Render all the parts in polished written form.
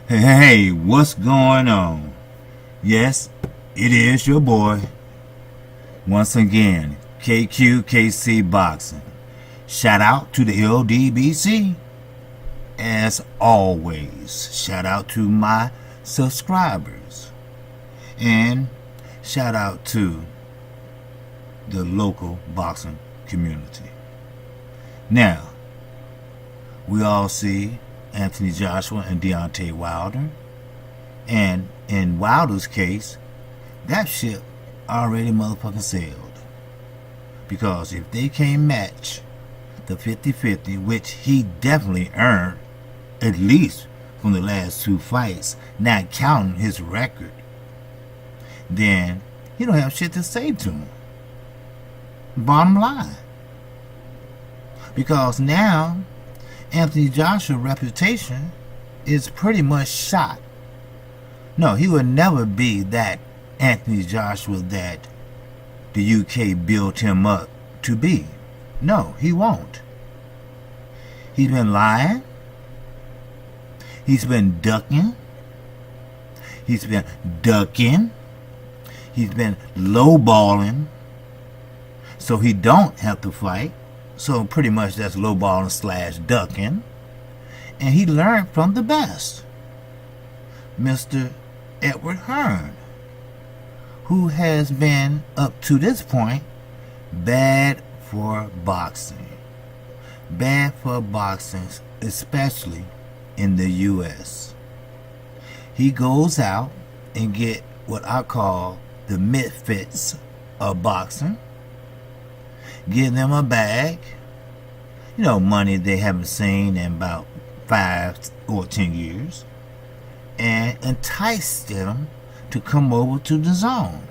Hey, what's going on? Yes, it is your boy. Once again, KQKC Boxing. Shout out to the LDBC. As always, shout out to my subscribers. And shout out to the local boxing community. Now, we all see Anthony Joshua and Deontay Wilder, and in Wilder's case, that ship already motherfucking sailed, because if they can't match the 50-50, which he definitely earned, at least from the last two fights, not counting his record, then he don't have shit to say to him. Bottom line. Because now Anthony Joshua's reputation is pretty much shot. No, he will never be that Anthony Joshua that the UK built him up to be. No, he won't. He's been lying. He's been ducking. He's been ducking. He's been lowballing, so he don't have to fight. So pretty much that's lowballing / ducking. And he learned from the best, Mr. Edward Hearn, who has been, up to this point, bad for boxing. Bad for boxing, especially in the U.S. He goes out and get what I call the misfits of boxing. Give them a bag, money they haven't seen in about 5 or 10 years, and entice them to come over to the zone.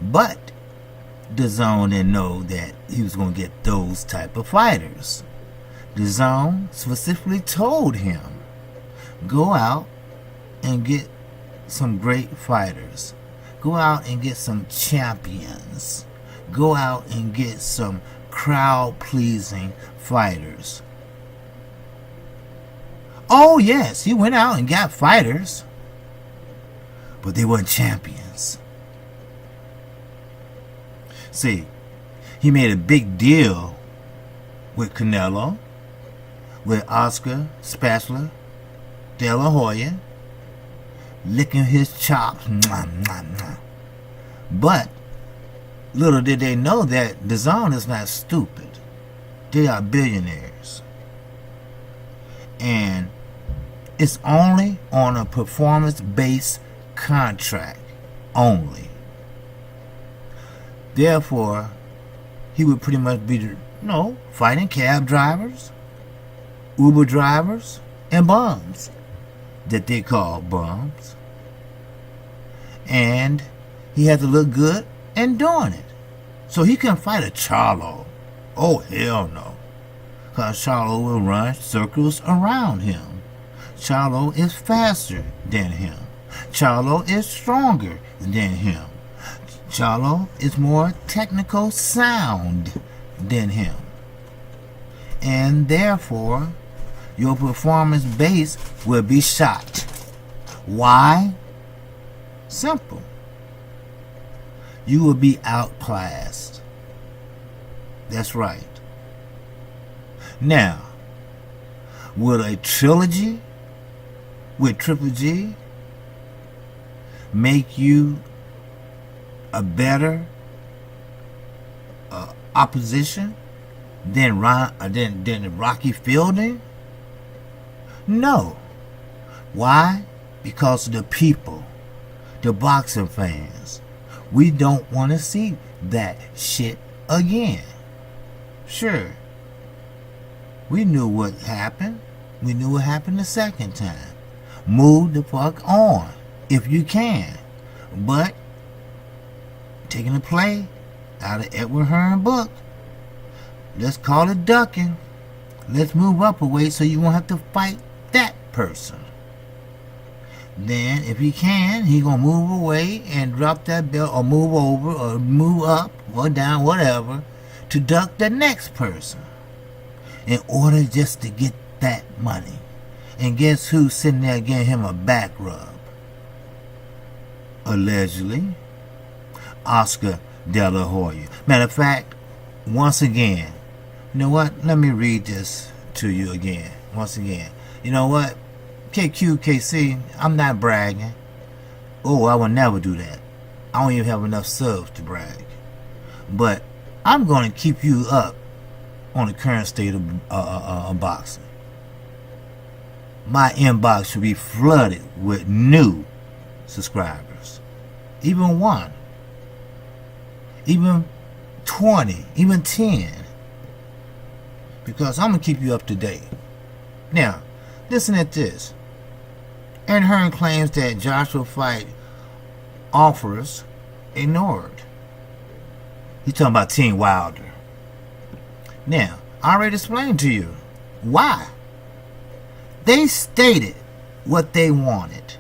But the zone didn't know that he was going to get those type of fighters. The zone specifically told him, go out and get some great fighters. Go out and get some champions. Go out and get some crowd-pleasing fighters. Oh yes, he went out and got fighters, but they weren't champions. See, he made a big deal with Canelo, with Oscar Spatula De La Hoya, licking his chops. But little did they know that the zone is not stupid. They are billionaires. And it's only on a performance-based contract only. Therefore, he would pretty much be, fighting cab drivers, Uber drivers, and bums that they call bums. And he had to look good and doing it. So he couldn't fight a Charlo. Oh, hell no. Because Charlo will run circles around him. Charlo is faster than him. Charlo is stronger than him. Charlo is more technical sound than him. And therefore, your performance base will be shot. Why? Simple. You will be outclassed. That's right. Now, will a trilogy with Triple G make you a better opposition than Rocky Fielding? No. Why? Because of the people, the boxing fans. We don't want to see that shit again. Sure, we knew what happened. We knew what happened the second time. Move the fuck on if you can. But taking a play out of Edward Hearn book, let's call it ducking. Let's move up a way so you won't have to fight that person. Then if he can, he gonna move away and drop that belt, or move over, or move up or down, whatever, to duck the next person, in order just to get that money. And guess who's sitting there giving him a back rub? Allegedly, Oscar De La Hoya. Matter of fact, once again, you know what? Let me read this to you again. Once again. You know what? KQKC, I'm not bragging. Oh, I will never do that. I don't even have enough subs to brag. But I'm going to keep you up on the current state of boxing. My inbox should be flooded with new subscribers. Even 1. Even 20. Even 10. Because I'm going to keep you up to date. Now, listen at this. Ed Hearn claims that Joshua fight offers ignored. He's talking about Team Wilder. Now, I already explained to you why. They stated what they wanted.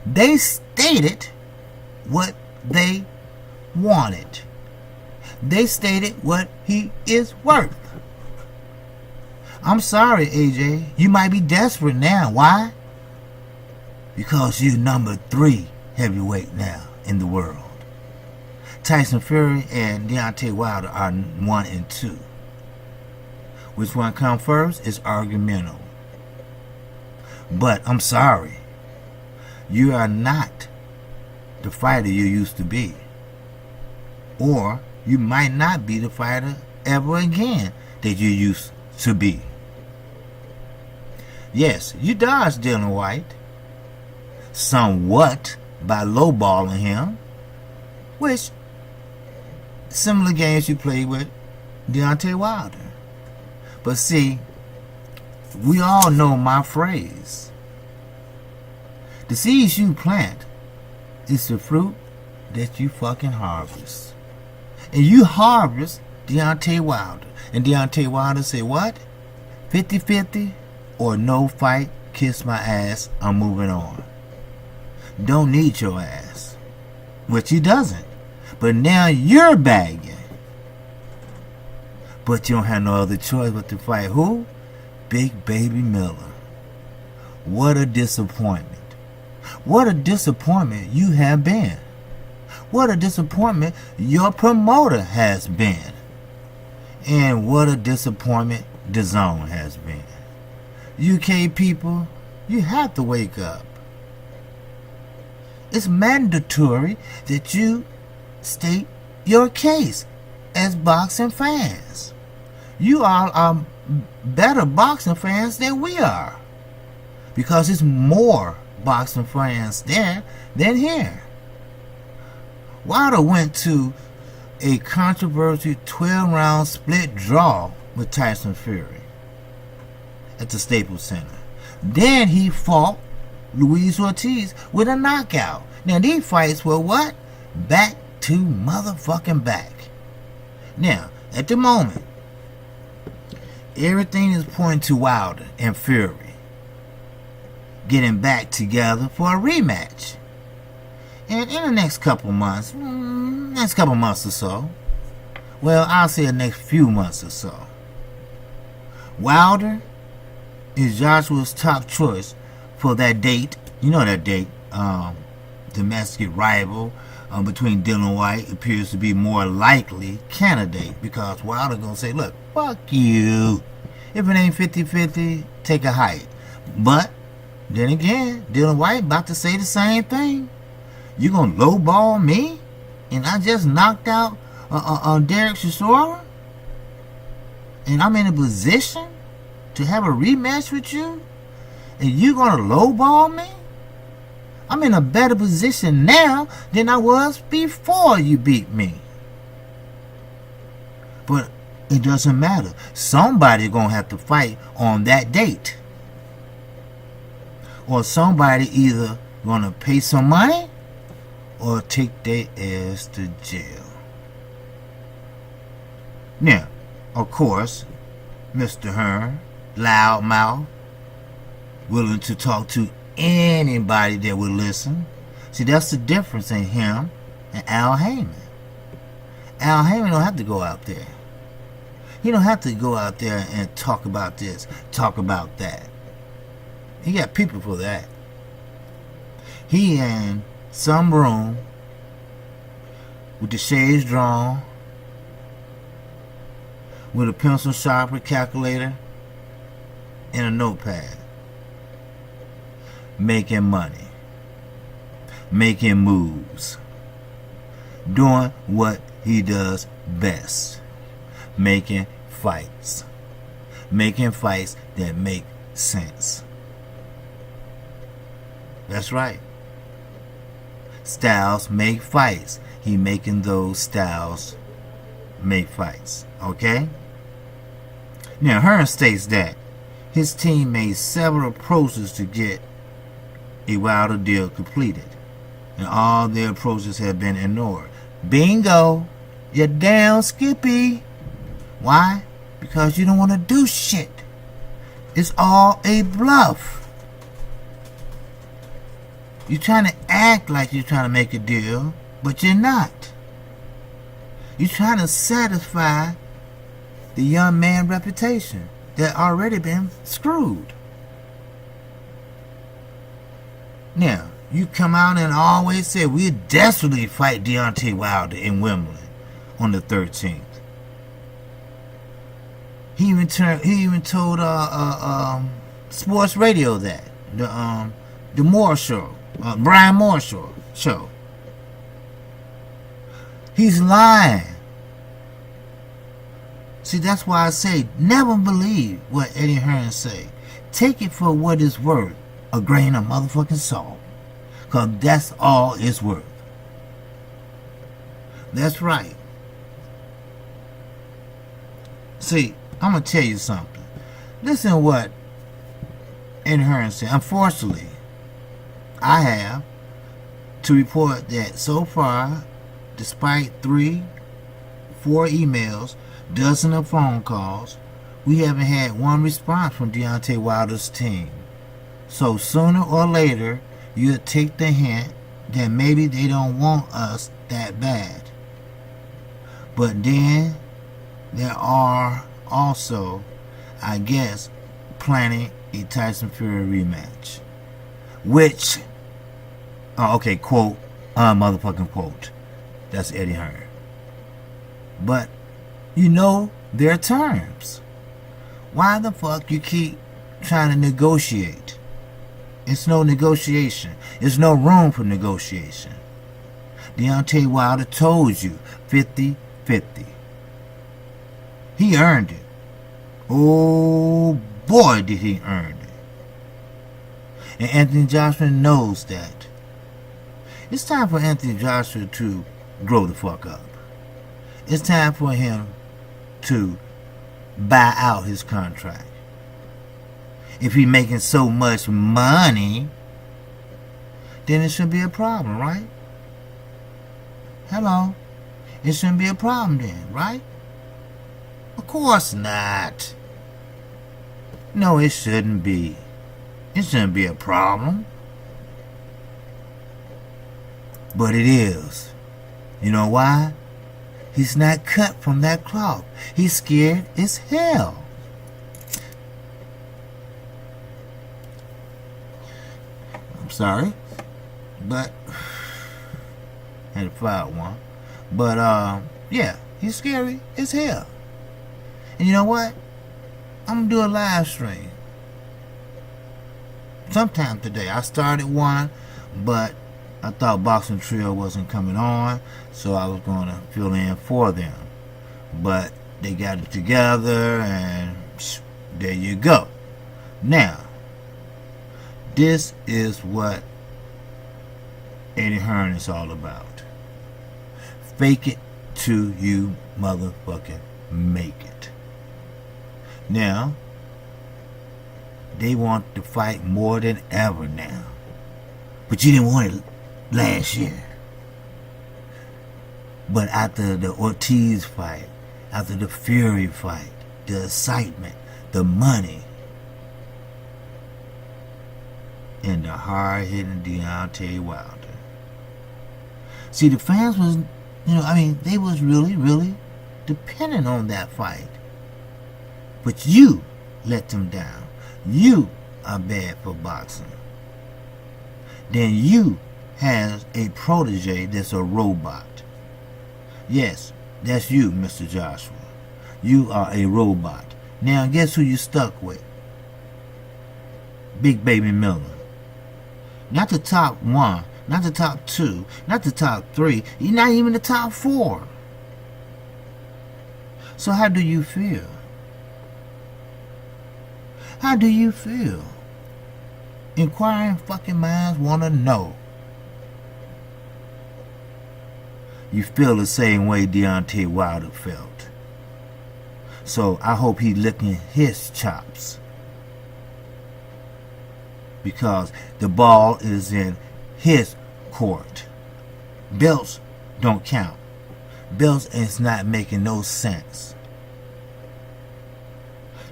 They stated what they wanted. They stated what he is worth. I'm sorry, AJ. You might be desperate now. Why? Because you're number 3 heavyweight now in the world. Tyson Fury and Deontay Wilder are 1 and 2. Which one comes first is argumental. But I'm sorry. You are not the fighter you used to be. Or you might not be the fighter ever again that you used to be. Yes, you dodged Dylan White somewhat by lowballing him, which similar games you played with Deontay Wilder. But see, we all know my phrase. The seeds you plant is the fruit that you fucking harvest. And you harvest Deontay Wilder. And Deontay Wilder say what? 50-50 or no fight, kiss my ass, I'm moving on. Don't need your ass. Which he doesn't. But now you're bagging. But you don't have no other choice but to fight who? Big Baby Miller. What a disappointment. What a disappointment you have been. What a disappointment your promoter has been. And what a disappointment DAZN has been. UK people, you have to wake up. It's mandatory that you state your case as boxing fans. You all are better boxing fans than we are. Because it's more boxing fans there than here. Wilder went to a controversial 12-round split draw with Tyson Fury at the Staples Center. Then he fought Luis Ortiz with a knockout. Now these fights were what? Back to motherfucking back. Now, at the moment, everything is pointing to Wilder and Fury getting back together for a rematch. And in the next couple months or so, well, I'll say the next few months or so, Wilder is Joshua's top choice for that date. You know that date, domestic rival between Dylan White appears to be more likely candidate, because Wilder gonna say, look, fuck you. If it ain't 50-50, take a hike. But then again, Dylan White about to say the same thing. You gonna lowball me? And I just knocked out Derek Chisora? And I'm in a position to have a rematch with you? And you gonna lowball me? I'm in a better position now than I was before you beat me. But It doesn't matter. Somebody gonna have to fight on that date. Or somebody either gonna pay some money or take their ass to jail. Now, of course, Mr. Hearn, loudmouth, willing to talk to anybody that would listen. See, that's the difference in him and Al Heyman. Al Heyman don't have to go out there. He don't have to go out there and talk about this, talk about that. He got people for that. He in some room with the shades drawn, with a pencil sharpener, calculator, and a notepad, making money, making moves, doing what he does best, making fights that make sense. That's right. Styles make fights. He making those styles make fights. Okay? Now, Hearn states that his team made several approaches to get a Wilder deal completed, and all their approaches have been ignored. Bingo! You're down, Skippy. Why? Because you don't want to do shit. It's all a bluff. You're trying to act like you're trying to make a deal, but you're not. You're trying to satisfy the young man's reputation that already been screwed. Now, you come out and always say, we'll desperately fight Deontay Wilder in Wimbledon on the 13th. He even told sports radio that the Moore show, Brian Moore show. He's lying. See, that's why I say never believe what Eddie Hearn say. Take it for what it's worth, a grain of motherfucking salt, cause that's all it's worth. That's right. See, I'm gonna tell you something. Listen to what Eddie Hearn said. Unfortunately, I have to report that so far, despite 3-4 emails, dozens of phone calls, we haven't had one response from Deontay Wilder's team. So sooner or later, you'll take the hint that maybe they don't want us that bad. But then there are also, I guess, planning a Tyson Fury rematch. Which, quote, motherfucking quote. That's Eddie Hearn. But you know their terms. Why the fuck you keep trying to negotiate? It's no negotiation. There's no room for negotiation. Deontay Wilder told you 50-50. He earned it. Oh boy, did he earn it. And Anthony Joshua knows that. It's time for Anthony Joshua to grow the fuck up. It's time for him to buy out his contract. If he's making so much money, then it shouldn't be a problem, right? Hello? It shouldn't be a problem then, right? Of course not. No, it shouldn't be. It shouldn't be a problem. But it is. You know why? He's not cut from that cloth. He's scared as hell. I'm sorry, but I had to file one. But yeah, he's scary as hell. And you know what? I'm gonna do a live stream sometime today. I started one, but I thought Boxing Trio wasn't coming on, so I was going to fill in for them. But they got it together, and there you go. Now, this is what Eddie Hearn is all about. Fake it till you motherfucking make it. Now, they want to fight more than ever now. But you didn't want it last year. But after the Ortiz fight, after the Fury fight, the excitement, the money, and the hard-hitting Deontay Wilder. See, the fans was, they was really, really depending on that fight. But you let them down. You are bad for boxing. Then you has a protege that's a robot. Yes, that's you, Mr. Joshua. You are a robot. Now, guess who you stuck with? Big Baby Miller. Not the top one, not the top two, not the top three, you're not even the top four. So how do you feel? How do you feel? Inquiring fucking minds want to know. You feel the same way Deontay Wilder felt. So I hope he's licking his chops. Because the ball is in his court. Belts don't count. Belts is not making no sense.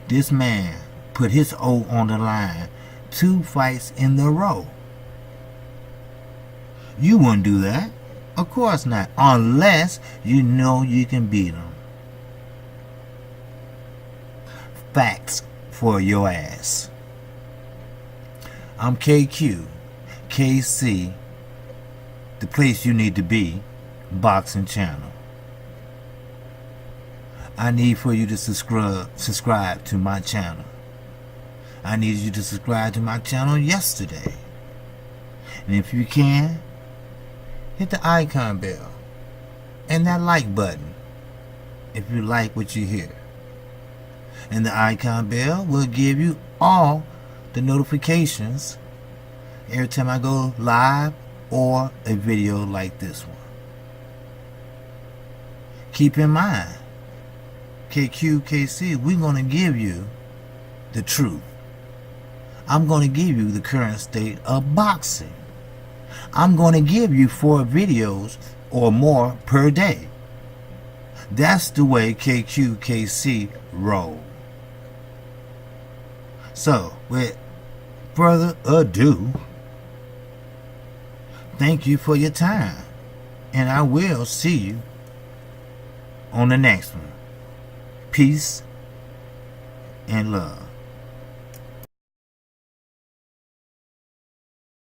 This man put his O on the line 2 fights in a row. You wouldn't do that. Of course not. Unless you know you can beat him. Facts for your ass. I'm KQ, KC, the place you need to be, Boxing Channel. I need for you to subscribe to my channel. I need you to subscribe to my channel yesterday. And if you can, hit the icon bell and that like button if you like what you hear. And the icon bell will give you all the notifications every time I go live or a video like this one. Keep in mind, KQKC, we're going to give you the truth. I'm going to give you the current state of boxing. I'm going to give you 4 videos or more per day. That's the way KQKC roll. So, with further ado, thank you for your time. And I will see you on the next one. Peace and love.